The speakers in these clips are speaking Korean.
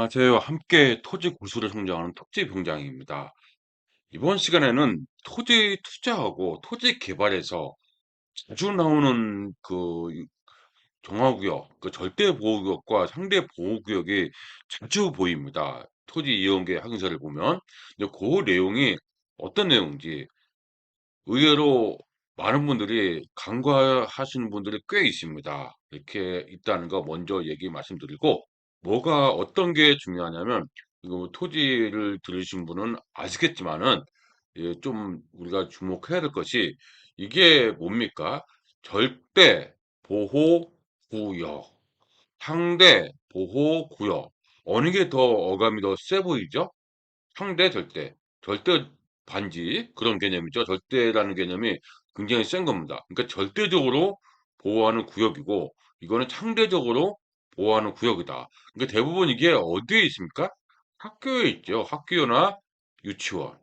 안녕하세요. 함께 토지 고수를 성장하는 토지 병장입니다. 이번 시간에는 토지 투자하고 토지 개발에서 자주 나오는 정화구역, 그 절대 보호구역과 상대 보호구역이 자주 보입니다. 토지 이용계 항서를 보면. 근데 그 내용이 어떤 내용인지 의외로 많은 분들이 간과하시는 분들이 꽤 있습니다. 이렇게 있다는 거 먼저 말씀드리고, 뭐가 어떤 게 중요하냐면, 이거 토지를 들으신 분은 아시겠지만은, 예, 좀 우리가 주목해야 될 것이, 이게 뭡니까? 절대 보호 구역, 상대 보호 구역. 어느 게 더 어감이 더 세 보이죠? 상대 절대. 절대 반지 그런 개념이죠. 절대라는 개념이 굉장히 센 겁니다. 그러니까 절대적으로 보호하는 구역이고 이거는 상대적으로 보호하는 구역이다. 그러니까 대부분 이게 어디에 있습니까? 학교에 있죠. 학교나 유치원.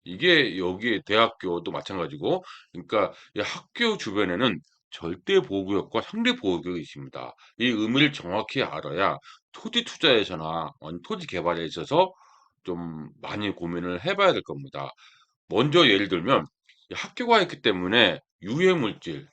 이게 여기 대학교도 마찬가지고 그러니까 이 학교 주변에는 절대 보호구역과 상대 보호구역이 있습니다. 이 의미를 정확히 알아야 토지 투자에서나 토지 개발에 있어서 좀 많이 고민을 해봐야 될 겁니다. 먼저 예를 들면 학교가 있기 때문에 유해 물질,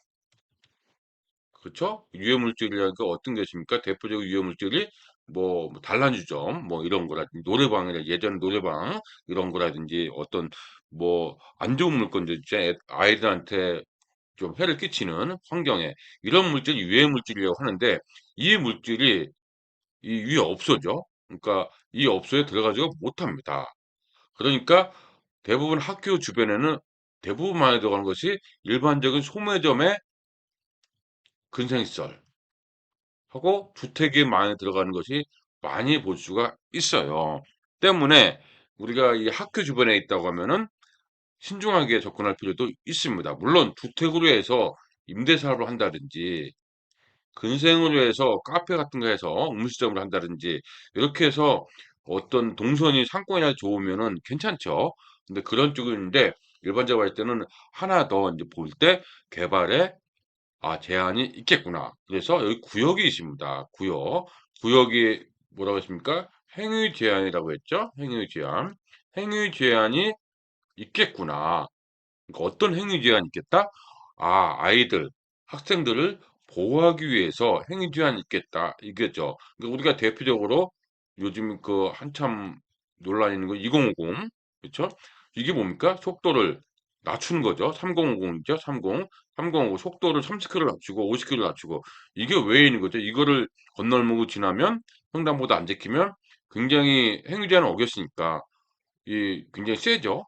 그렇죠? 유해 물질이라는 게 어떤 것입니까? 대표적인 유해 물질이 뭐 단란주점 뭐 이런 거라든지 노래방이라 예전 노래방 이런 거라든지 어떤 뭐 안 좋은 물건들 있죠. 아이들한테 좀 해를 끼치는 환경에 이런 물질이 유해 물질이라고 하는데 이 물질이 이 위에 업소죠. 그러니까 이 업소에 들어가지가 못합니다. 그러니까 대부분 학교 주변에는 대부분 많이 들어가는 것이 일반적인 소매점의 근생시설 하고 주택이 많이 들어가는 것이 많이 볼 수가 있어요. 때문에 우리가 이 학교 주변에 있다고 하면은 신중하게 접근할 필요도 있습니다. 물론 주택으로 해서 임대 사업을 한다든지 근생으로 해서 카페 같은 거 해서 음식점을 한다든지 이렇게 해서 어떤 동선이 상권이 좋으면은 괜찮죠. 근데 그런 쪽인데 일반적으로 할 때는 하나 더 이제 볼 때 개발에 제한이 있겠구나. 그래서 여기 구역이 있습니다. 구역. 구역이 뭐라고 했습니까? 행위 제한이라고 했죠? 행위 제한. 행위 제한이 있겠구나. 그러니까 어떤 행위 제한이 있겠다? 아이들, 학생들을 보호하기 위해서 행위 제한이 있겠다. 이거죠. 그러니까 우리가 대표적으로 요즘 그 한참 논란 있는 거 2050, 그렇죠? 이게 뭡니까? 속도를 낮추는 거죠. 3050이죠. 30, 3050 속도를 30km 낮추고 50km 낮추고 이게 왜 있는 거죠? 이거를 건널목을 지나면 횡단보도 안 지키면 굉장히 행위 제한을 어겼으니까 이 굉장히 세죠.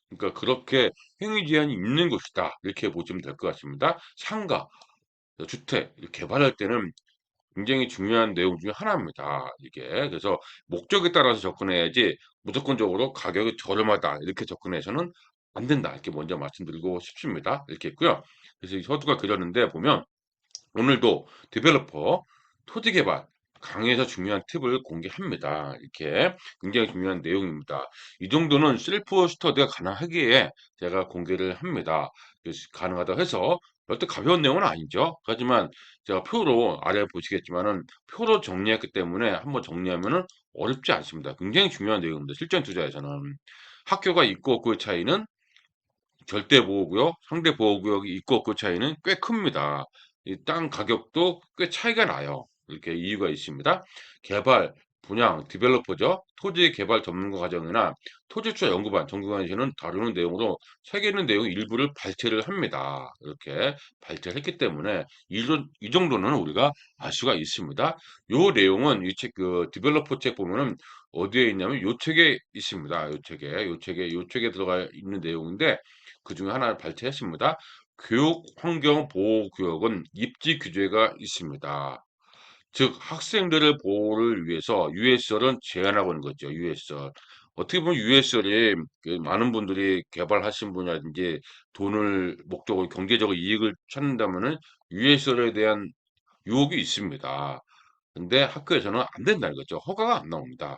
그러니까 그렇게 행위 제한이 있는 곳이다. 이렇게 보시면 될 것 같습니다. 상가, 주택 개발할 때는 굉장히 중요한 내용 중에 하나입니다. 이게 그래서 목적에 따라서 접근해야지 무조건적으로 가격이 저렴하다 이렇게 접근해서는 안 된다. 이렇게 먼저 말씀드리고 싶습니다. 이렇게 했고요. 그래서 이 서두가 그렸는데 보면 오늘도 디벨로퍼 토지 개발 강의에서 중요한 팁을 공개합니다. 이렇게 굉장히 중요한 내용입니다. 이 정도는 셀프 스터디가 가능하기에 제가 공개를 합니다. 그래서 가능하다 해서 절대 가벼운 내용은 아니죠. 하지만 제가 표로 아래 보시겠지만은 표로 정리했기 때문에 한번 정리하면은 어렵지 않습니다. 굉장히 중요한 내용입니다. 실전 투자에서는 학교가 있고 없고의 차이는 절대 보호구역, 상대 보호구역이 있고 없고 차이는 꽤 큽니다. 이 땅 가격도 꽤 차이가 나요. 이렇게 이유가 있습니다. 개발, 분양, 디벨로퍼죠. 토지 개발 전문가 과정이나 토지투자 연구반, 전문가에서는 다루는 내용으로 책 있는 내용 일부를 발췌를 합니다. 이렇게 발췌를 했기 때문에 이 정도는 우리가 알 수가 있습니다. 요 내용은 이 책, 그 디벨로퍼 책 보면은 어디에 있냐면 요 책에 있습니다. 요 책에 들어가 있는 내용인데 그 중에 하나를 발췌했습니다. 교육 환경 보호 구역은 입지 규제가 있습니다. 즉 학생들의 보호를 위해서 USR은 제한하고 있는 거죠. USR. 어떻게 보면 USR이 많은 분들이 개발하신 분이라든지 돈을 목적으로 경제적으로 이익을 찾는다면은 USR에 대한 유혹이 있습니다. 근데 학교에서는 안 된다는 거죠. 허가가 안 나옵니다.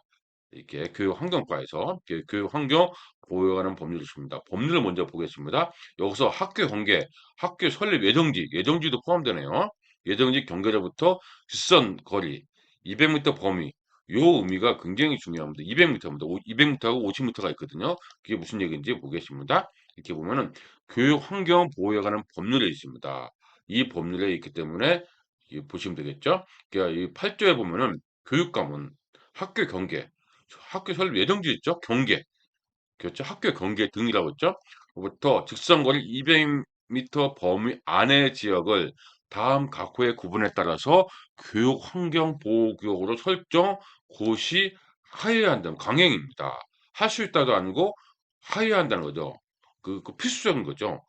이렇게 교육환경과에서 교육환경 보호하는 법률을 줍니다. 법률을 먼저 보겠습니다. 여기서 학교 경계, 학교 설립 예정지도 포함되네요. 예정지 경계로부터 윗선 거리, 200m 범위, 요 의미가 굉장히 중요합니다. 200m입니다. 200m하고 50m가 있거든요. 그게 무슨 얘기인지 보겠습니다. 이렇게 보면은 교육 환경 보호에 관한 법률에 있습니다. 이 법률에 있기 때문에 보시면 되겠죠. 그러니까 이 8조에 보면은 교육감은 학교 경계, 학교 설립 예정지 있죠. 경계, 그렇죠. 학교 경계 등이라고 했죠. 부터 직선거리 200m 범위 안의 지역을 다음 각 호의 구분에 따라서 교육 환경 보호 구역으로 설정 고시하여야 한다는 강행입니다. 할 수 있다도 아니고 하여야 한다는 거죠. 그 필수적인 거죠.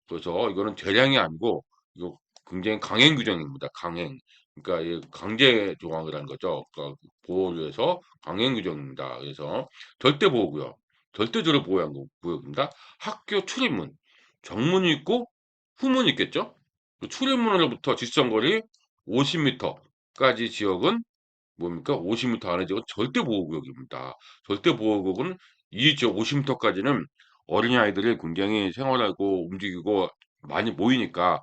그래서 이거는 대량이 아니고 이거 굉장히 강행 규정입니다. 강행. 그러니까 이 강제 조항이라는 거죠. 그러니까 보호를 위해서 강행 규정입니다. 그래서 절대 보호구역, 절대적으로 보호한 구역입니다. 학교 출입문, 정문이 있고 후문이 있겠죠. 그 출입문으로부터 직선거리 50m까지 지역은 뭡니까? 50m 안에 지역은 절대 보호구역입니다. 절대 보호구역은 이 지역 50m까지는 어린아이들이 굉장히 생활하고 움직이고 많이 모이니까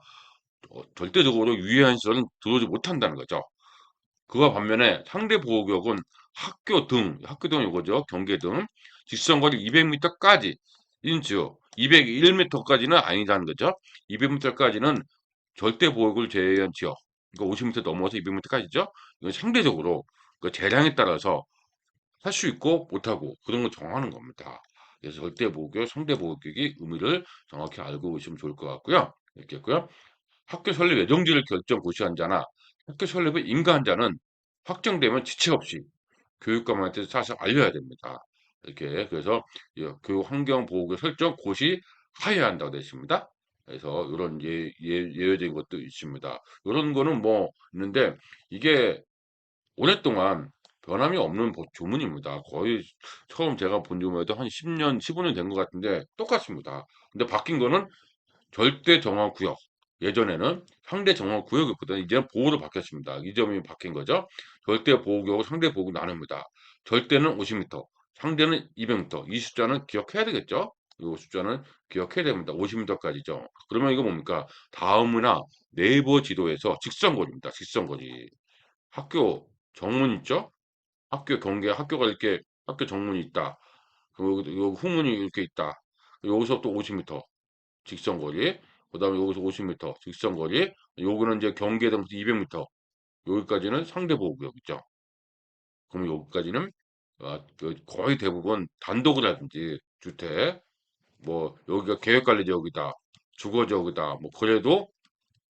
절대적으로 유해한 시설은 들어오지 못한다는 거죠. 그와 반면에 상대 보호구역은 학교 등 이거죠. 경계 등 직선거리 200m까지 인즉 201m까지는 아니라는 거죠. 200m까지는 절대 보호구역을 제외한 지역. 그러니까 50m 넘어서 200m까지죠. 이건 상대적으로 그 재량에 따라서 할 수 있고 못하고 그런 걸 정하는 겁니다. 그래서 절대 보호구역, 상대 보호구역의 의미를 정확히 알고 오시면 좋을 것 같고요. 이렇게 했고요. 학교 설립 예정지를 결정 고시한 자나 학교 설립을 인가한 자는 확정되면 지체 없이 교육감한테 사실 알려야 됩니다. 이렇게 그래서 교육 환경 보호구역 설정 고시하여야 한다고 되어 있습니다. 그래서 이런 예외적인 것도 있습니다. 이런 거는 뭐 있는데 이게 오랫동안 변함이 없는 조문입니다. 거의 처음 제가 본 조문에도 한 10년, 15년 된 것 같은데 똑같습니다. 근데 바뀐 거는 절대 정화 구역. 예전에는 상대 정화 구역이었거든요. 이제는 보호로 바뀌었습니다. 이 점이 바뀐 거죠. 절대 보호구역하고 상대 보호구 나눕니다. 절대는 50m, 상대는 200m. 이 숫자는 기억해야 되겠죠? 이 숫자는 기억해야 됩니다. 50m까지죠. 그러면 이거 뭡니까? 다음이나 네이버 지도에서 직선거리입니다. 직선거리. 학교 정문 있죠? 학교 경계, 학교가 이렇게 학교 정문이 있다. 그리고 후문이 이렇게 있다. 여기서 또 50m 직선거리. 그다음에 여기서 50m 직선거리. 요거는 이제 경계등부터 200m. 여기까지는 상대보호구역 있죠. 그럼 여기까지는 그 거의 대부분 단독을 하든지 주택, 뭐 여기가 계획관리지역이다, 주거지역이다, 뭐 그래도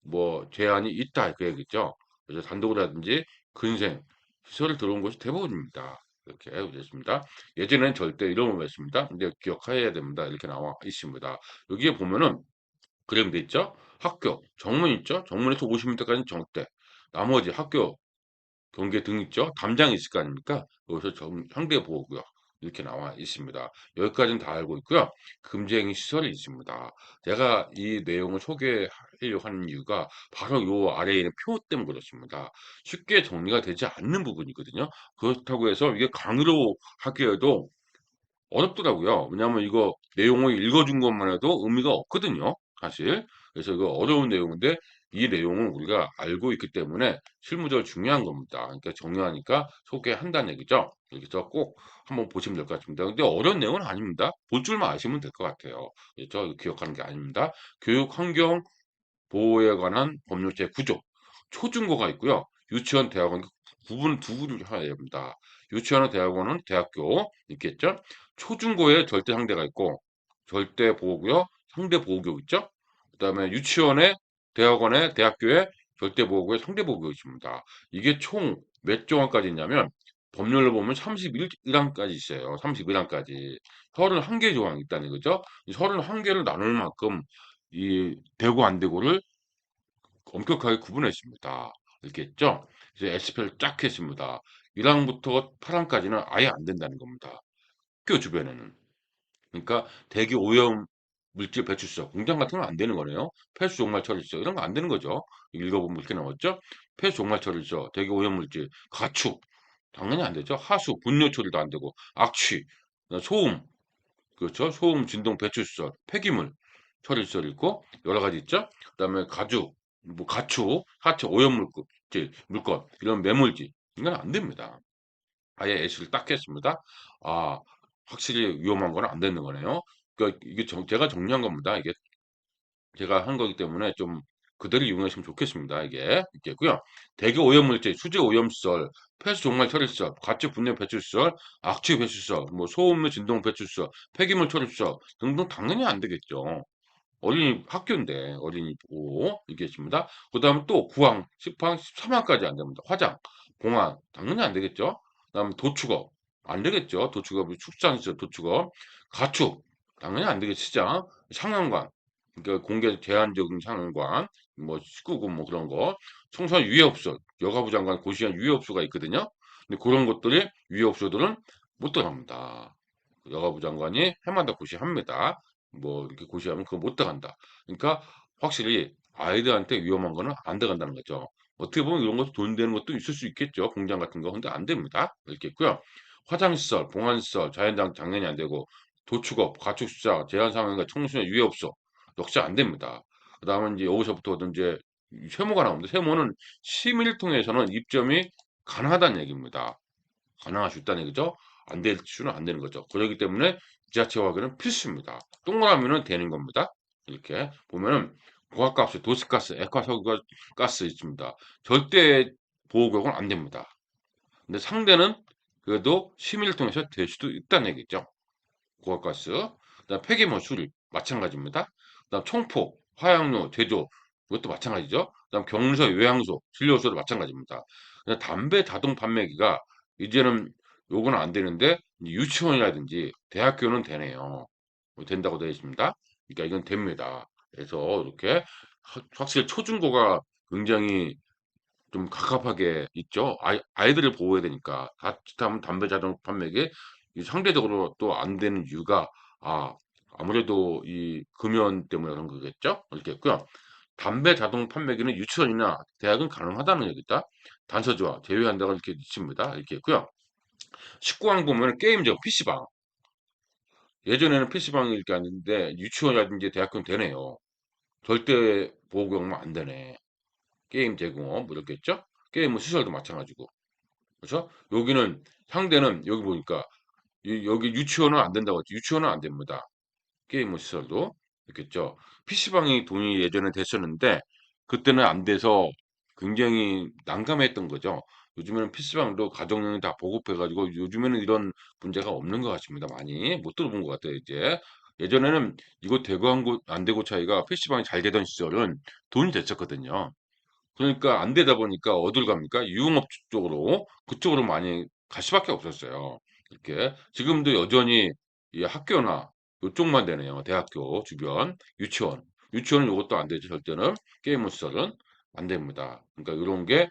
뭐 제한이 있다 그 얘기죠. 그래서 단독이라든지 근생 시설을 들어온 것이 대부분입니다. 이렇게 되겠습니다. 예전엔 절대 이런 거 했습니다. 근데 기억해야 됩니다. 이렇게 나와 있습니다. 여기에 보면은 그림 돼 있죠. 학교 정문 있죠. 정문에서 50m까지는 정대. 나머지 학교 경계 등 있죠. 담장이 있을 거 아닙니까? 여기서 상대 보호구역 이렇게 나와 있습니다. 여기까지는 다 알고 있고요. 금지행위 시설이 있습니다. 제가 이 내용을 소개하려고 하는 이유가 바로 요 아래에 있는 표 때문에 그렇습니다. 쉽게 정리가 되지 않는 부분이거든요. 그렇다고 해서 이게 강의로 하기에도 어렵더라고요. 왜냐하면 이거 내용을 읽어준 것만 해도 의미가 없거든요. 사실. 그래서 이거 어려운 내용인데 이 내용은 우리가 알고 있기 때문에 실무적으로 중요한 겁니다. 그러니까 중요하니까 소개한다는 얘기죠. 여기서 꼭 한번 보시면 될 것 같습니다. 근데 어려운 내용은 아닙니다. 볼 줄만 아시면 될 것 같아요. 그렇죠? 기억하는 게 아닙니다. 교육 환경 보호에 관한 법률 제9조. 초중고가 있고요. 유치원, 대학원 구분 두 구를 해야 됩니다. 유치원과 대학원은 대학교 있겠죠. 초중고에 절대 상대가 있고 절대 보호구역, 상대 보호구역 있죠. 그다음에 유치원에 대학원에 대학교에 절대 보호구역, 상대 보호구역이 있습니다. 이게 총 몇 조항까지 있냐면 법률로 보면 31항까지 있어요. 31항까지. 31개 조항이 있다는 거죠. 이 31개를 나눌 만큼 이 되고 안 되고를 엄격하게 구분했습니다. 이렇게 했죠. 이제 S표를 쫙 했습니다. 1항부터 8항까지는 아예 안 된다는 겁니다. 학교 주변에는. 그러니까 대기 오염 물질 배출소, 공장 같은 건 안 되는 거네요. 폐수 종말 처리소 이런 거 안 되는 거죠. 읽어보면 이렇게 나왔죠. 폐수 종말 처리소, 대기 오염 물질, 가축 당연히 안 되죠. 하수, 분뇨 처리도 안 되고, 악취, 소음, 그렇죠. 소음, 진동, 배출시설, 폐기물, 처리시설 있고 여러 가지 있죠. 그다음에 가죽, 뭐 가축, 하체, 오염 물질, 물건 이런 매물질 이건 안 됩니다. 아예 예시를 딱 했습니다. 아 확실히 위험한 거는 안 되는 거네요. 그러니까 이게 제가 정리한 겁니다. 이게 제가 한 거기 때문에 좀 그대로 이용하시면 좋겠습니다. 이게 있겠고요. 대기 오염물질, 수질 오염시설, 폐수 종말 처리시설, 가축 분해 배출시설, 악취 배출시설, 뭐 소음물 진동 배출시설, 폐기물 처리시설 등등 당연히 안 되겠죠. 어린이 학교인데 어린이 보호 이게 있습니다. 그다음에 또 구항, 10항, 13항까지 안 됩니다. 화장, 공항 당연히 안 되겠죠. 그다음에 도축업 안 되겠죠. 도축업이 축산시설 도축업, 가축 당연히 안 되겠죠. 시장, 상영관 그러니까 공개 제한적인 상영관, 뭐 19금 뭐 그런 거, 청소년 유해업소, 여가부 장관 고시한 유해업소가 있거든요. 근데 그런 것들이 유해업소들은 못 들어갑니다. 여가부 장관이 해마다 고시합니다. 뭐 이렇게 고시하면 그거 못 들어간다. 그러니까 확실히 아이들한테 위험한 거는 안 들어간다는 거죠. 어떻게 보면 이런 것도 돈 되는 것도 있을 수 있겠죠. 공장 같은 거. 근데 안 됩니다. 이렇게 있고요. 화장시설, 봉안시설, 자연장 당연히 안 되고 도축업, 가축수자, 제한상황과 청소년 유해업소 역시 안 됩니다. 그다음에 이제 여기서부터 이제 세모가 나옵니다. 세모는 심의를 통해서는 입점이 가능하다는 얘기입니다. 가능할 수 있다는 얘기죠. 안 될 수는 안 되는 거죠. 그렇기 때문에 지자체 확인은 필수입니다. 동그라미는 되는 겁니다. 이렇게 보면은 고압가스, 도시가스, 액화석가스 있습니다. 절대 보호구역은 안 됩니다. 근데 상대는 그래도 심의를 통해서 될 수도 있다는 얘기죠. 고압가스, 그다음 폐기물 수리 마찬가지입니다. 그다음 총포, 화약류 제조 이것도 마찬가지죠. 그다음 경서, 요양소, 진료소도 마찬가지입니다. 그다음 담배 자동 판매기가 이제는 요거는 안 되는데 유치원이라든지 대학교는 되네요. 된다고 되어 있습니다. 그러니까 이건 됩니다. 그래서 이렇게 확실히 초중고가 굉장히 좀 갑갑하게 있죠. 아이들을 보호해야 되니까. 자칫하면 담배 자동 판매기 상대적으로 또 안 되는 이유가 아, 아무래도 이 금연 때문에 그런 거겠죠. 이렇게 있고요. 담배 자동 판매기는 유치원이나 대학은 가능하다는 얘기다. 단서지와 제외한다고 이렇게 있습니다. 이렇게 있고요. 19강 보면 게임장, PC방. 예전에는 PC방이 이렇게 아닌데 유치원이라든지 대학교는 되네요. 절대 보호구역만 안 되네. 게임 제공업 뭐 이렇게 있죠. 게임 시설도 마찬가지고. 그렇죠? 여기는 상대는 여기 보니까 여기 유치원은 안 된다고 했죠. 유치원은 안 됩니다. 게임 시설도 있겠죠. PC방이 돈이 예전에 됐었는데 그때는 안 돼서 굉장히 난감했던 거죠. 요즘에는 PC방도 가정용이 다 보급해가지고 요즘에는 이런 문제가 없는 것 같습니다. 많이 못 들어본 것 같아요. 이제 예전에는 이거 되고 안 되고 차이가 PC방이 잘 되던 시절은 돈이 됐었거든요. 그러니까 안 되다 보니까 어딜 갑니까? 유흥업 쪽으로 그쪽으로 많이 갈 수밖에 없었어요. 이렇게 지금도 여전히 이 학교나 요쪽만 되네요. 대학교 주변 유치원 유치원은 이것도 안 되죠. 절대는 게임 시설은 안 됩니다. 그러니까 이런 게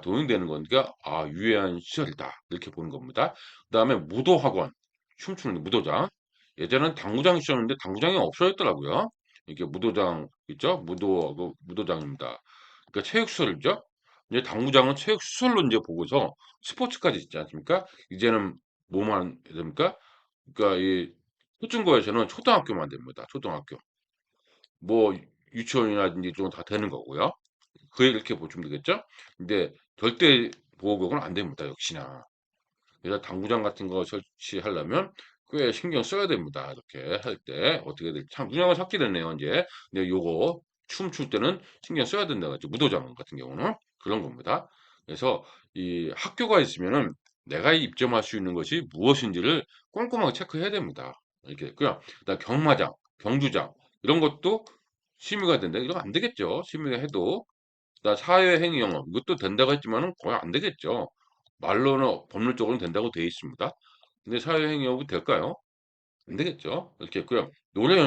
도용되는 거니까 유해한 시설이다 이렇게 보는 겁니다. 그다음에 무도학원 춤추는 무도장 예전엔 당구장이 있었는데 당구장이 없어졌더라고요. 이게 무도장 있죠? 무도장입니다. 그러니까 체육시설이죠. 이제 당구장은 체육시설로 이제 보고서 스포츠까지 있지 않습니까? 이제는 뭐만 됩니까? 그러니까 이 초중고에서는 초등학교만 됩니다. 초등학교. 뭐 유치원이라든지 좀 다 되는 거고요. 이렇게 보시면 되겠죠? 근데 절대 보호구역은 안 됩니다. 역시나. 그래서 당구장 같은 거 설치하려면 꽤 신경 써야 됩니다. 이렇게 할 때 어떻게 될지 참 문양을 찾게 되네요. 이제 근데 요거 춤출 때는 신경 써야 된다 고 무도장 같은 경우는 그런 겁니다. 그래서 이 학교가 있으면은 내가 입점할 수 있는 것이 무엇인지를 꼼꼼하게 체크해야 됩니다. 이렇게 있고요. 그다음 경마장, 경주장 이런 것도 심의가 된다. 이거 안 되겠죠. 심의가 해도 사회행위 영업 이것도 된다고 했지만은 거의 안 되겠죠. 말로는 법률적으로는 된다고 되어 있습니다. 근데 사회행위 영업이 될까요? 안 되겠죠. 이렇게 했고요. 노래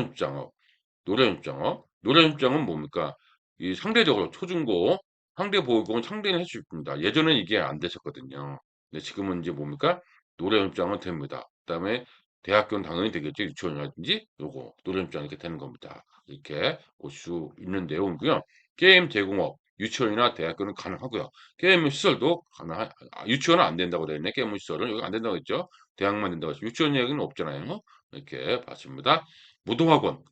연습장은 뭡니까? 이 상대적으로 초중고 상대 보호육은 상대는 할 수 있습니다. 예전엔 이게 안 됐었거든요. 근데 지금은 이제 뭡니까? 노래 연습장은 됩니다. 그다음에 대학교는 당연히 되겠죠. 유치원이라든지 요거 노래 연습장 이렇게 되는 겁니다. 이렇게 볼 수 있는 내용이고요. 게임 제공업 유치원이나 대학교는 가능하고요. 게임 시설도 유치원은 안 된다고 되어 있네. 게임 시설은 여기 안 된다고 했죠. 대학만 된다고 했죠. 유치원 이야기는 없잖아요. 이렇게 봤습니다. 무도학원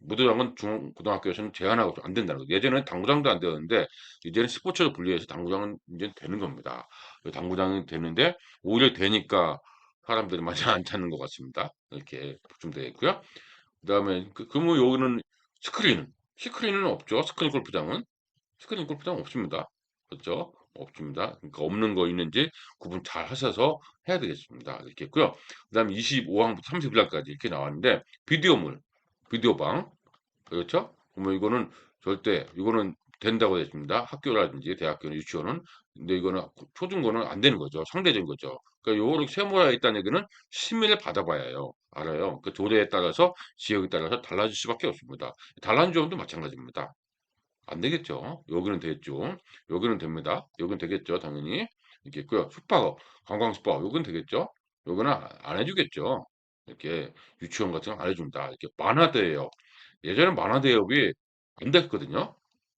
중고등학교에서는 제한하고 안 된다는 거죠. 예전에는 당구장도 안 되었는데 이제는 스포츠로 분리해서 당구장은 이제 되는 겁니다. 당구장이 되는데 오히려 되니까 사람들이 많이 안 찾는 것 같습니다. 이렇게 보시면 되겠고요. 그다음에 그러면 여기는 스크린은 없죠. 스크린 골프장 없습니다. 그렇죠? 없습니다. 그러니까 없는 거 있는지 구분 잘 하셔서 해야 되겠습니다. 이렇게 했고요. 그다음에 25항부터 31항까지 이렇게 나왔는데 비디오방 그렇죠? 그러면 이거는 된다고 되어 있습니다. 학교라든지 대학교는 유치원은. 근데 이거는 초중고는 안 되는 거죠. 상대적인 거죠. 그러니까 요거를 세모라에 있다는 얘기는 심의를 받아봐야 해요. 알아요. 그 조례에 따라서 지역에 따라서 달라질 수밖에 없습니다. 달라진 점도 마찬가지입니다. 안 되겠죠. 여기는 되겠죠. 여기는 됩니다. 여기는 되겠죠. 당연히. 이렇게 있고요. 관광 숙박, 여기는 되겠죠. 여기는 안 해주겠죠. 이렇게 유치원 같은 거 안 해준다. 이렇게 만화대여업. 예전에 만화대여업이 안 됐거든요.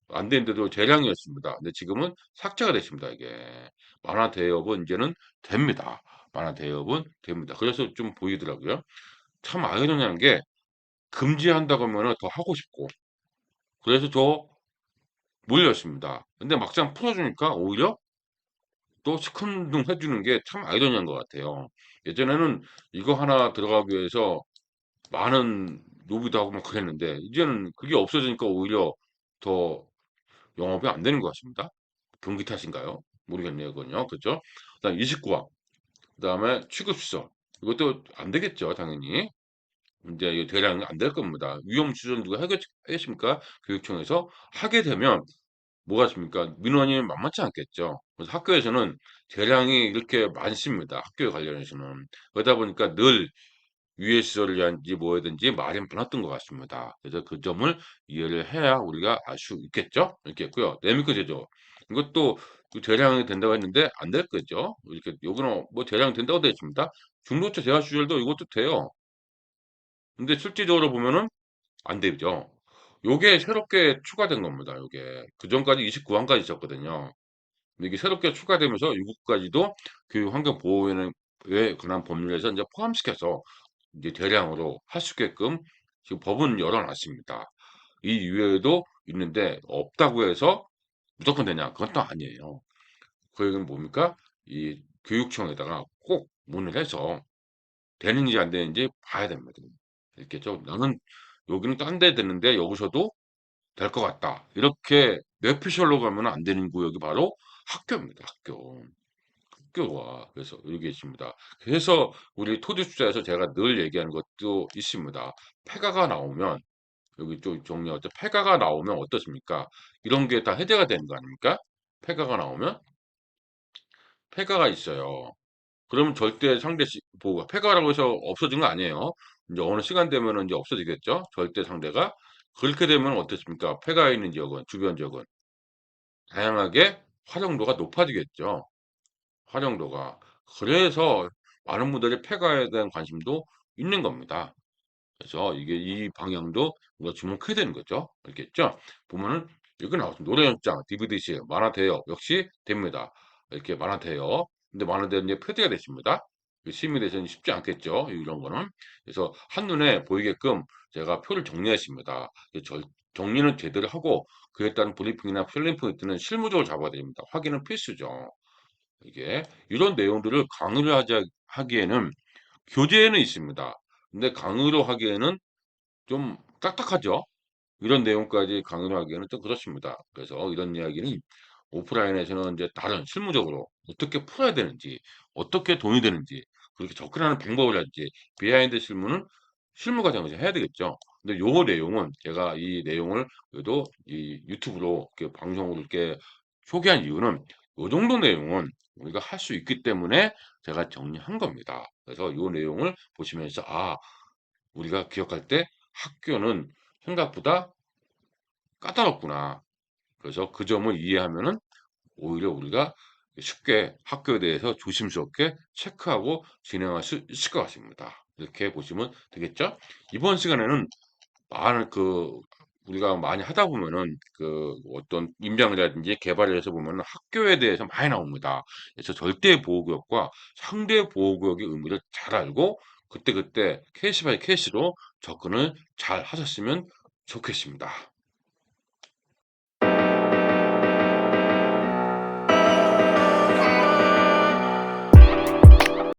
안 되는데도 재량이었습니다. 근데 지금은 삭제가 됐습니다. 이게. 만화대여업은 이제는 됩니다. 만화대여업은 됩니다. 그래서 좀 보이더라고요. 참 아이러니한 게 금지한다고 하면 더 하고 싶고. 그래서 저 몰렸습니다. 근데 막상 풀어주니까 오히려 또 시큰둥 해주는 게 참 아이러니한 것 같아요. 예전에는 이거 하나 들어가기 위해서 많은 로비도 하고 막 그랬는데 이제는 그게 없어지니까 오히려 더 영업이 안 되는 것 같습니다. 경기 탓인가요? 모르겠네요, 그건요. 그죠? 그다음 29화. 그다음에 취급시설. 이것도 안 되겠죠, 당연히. 이제 이 대량이 안 될 겁니다. 위험 추정 누가 하겠습니까? 교육청에서 하게 되면 뭐가 있습니까? 민원이 만만치 않겠죠. 그래서 학교에서는 대량이 이렇게 많습니다. 학교에 관련해서는. 그러다 보니까 늘 유해 시설이라든지 뭐든지 말이 많았던 것 같습니다. 그래서 그 점을 이해를 해야 우리가 알 수 있겠죠? 이렇게 했고요. 내미크 제조. 이것도 그 대량이 된다고 했는데 안 될 거죠. 이렇게 요거는 뭐 대량이 된다고 되어 있습니다. 중도체 재활 시설도 이것도 돼요. 근데 실질적으로 보면은 안 되죠. 요게 새롭게 추가된 겁니다. 요게 그전까지 29항까지 있었거든요. 근데 이게 새롭게 추가되면서 유급까지도 그 환경보호에 관한 법률에서 이제 포함시켜서 이제 대량으로 할 수 있게끔 지금 법은 열어놨습니다. 이 이외에도 있는데 없다고 해서 무조건 되냐? 그건 또 아니에요. 그 얘기는 뭡니까? 이 교육청에다가 꼭 문을 해서 되는지 안 되는지 봐야 됩니다. 이렇게 좀 나는 여기는 딴데 되는데 여기서도 될 것 같다. 이렇게 뇌피셜로 가면 안 되는 구역이 바로 학교입니다. 학교. 학교와 그래서 여기 있습니다. 그래서 우리 토지투자에서 제가 늘 얘기하는 것도 있습니다. 폐가가 나오면 여기 좀 정리할 때 폐가가 나오면 어떻습니까? 이런 게 다 해제가 되는 거 아닙니까? 폐가가 나오면 폐가가 있어요. 그러면 절대 상대 보호가 폐가라고 해서 없어진 거 아니에요. 이제 어느 시간 되면은 이제 없어지겠죠. 절대 상대가 그렇게 되면 어떻습니까? 폐가 있는 지역은 주변 지역은 다양하게 활용도가 높아지겠죠. 활용도가. 그래서 많은 분들이 폐가에 대한 관심도 있는 겁니다. 그래서 이게 이 방향도 우리가 주목해야 되는 거죠. 알겠죠? 보면은 여기 나왔습니다. 노래연장, DVDC, 만화 대여 역시 됩니다. 이렇게 만화 대여. 근데 만화 대여 이제 폐지가 됐습니다. 시민에서는 쉽지 않겠죠. 이런 거는. 그래서 한눈에 보이게끔 제가 표를 정리했습니다. 정리는 제대로 하고 그에 따른 브리핑이나 필름 포인트는 실무적으로 잡아야 됩니다. 확인은 필수죠. 이게 이런 내용들을 강의를 하기에는 교재에는 있습니다. 근데 강의로 하기에는 좀 딱딱하죠. 이런 내용까지 강의를 하기에는 좀 그렇습니다. 그래서 이런 이야기는 오프라인에서는 이제 다른 실무적으로 어떻게 풀어야 되는지, 어떻게 돈이 되는지, 그렇게 접근하는 방법을 할지, 비하인드 실무는 실무 과정에서 해야 되겠죠. 근데 요 내용은 제가 이 내용을 그래도 이 유튜브로 이렇게 방송으로 이렇게 소개한 이유는 요 정도 내용은 우리가 할 수 있기 때문에 제가 정리한 겁니다. 그래서 요 내용을 보시면서 우리가 기억할 때 학교는 생각보다 까다롭구나. 그래서 그 점을 이해하면은 오히려 우리가 쉽게 학교에 대해서 조심스럽게 체크하고 진행할 수 있을 것 같습니다. 이렇게 보시면 되겠죠? 이번 시간에는 많은 우리가 많이 하다 보면은 어떤 임장이라든지 개발을 해서 보면은 학교에 대해서 많이 나옵니다. 그래서 절대 보호구역과 상대 보호구역의 의미를 잘 알고 그때그때 케이스 바이 케이스로 접근을 잘 하셨으면 좋겠습니다.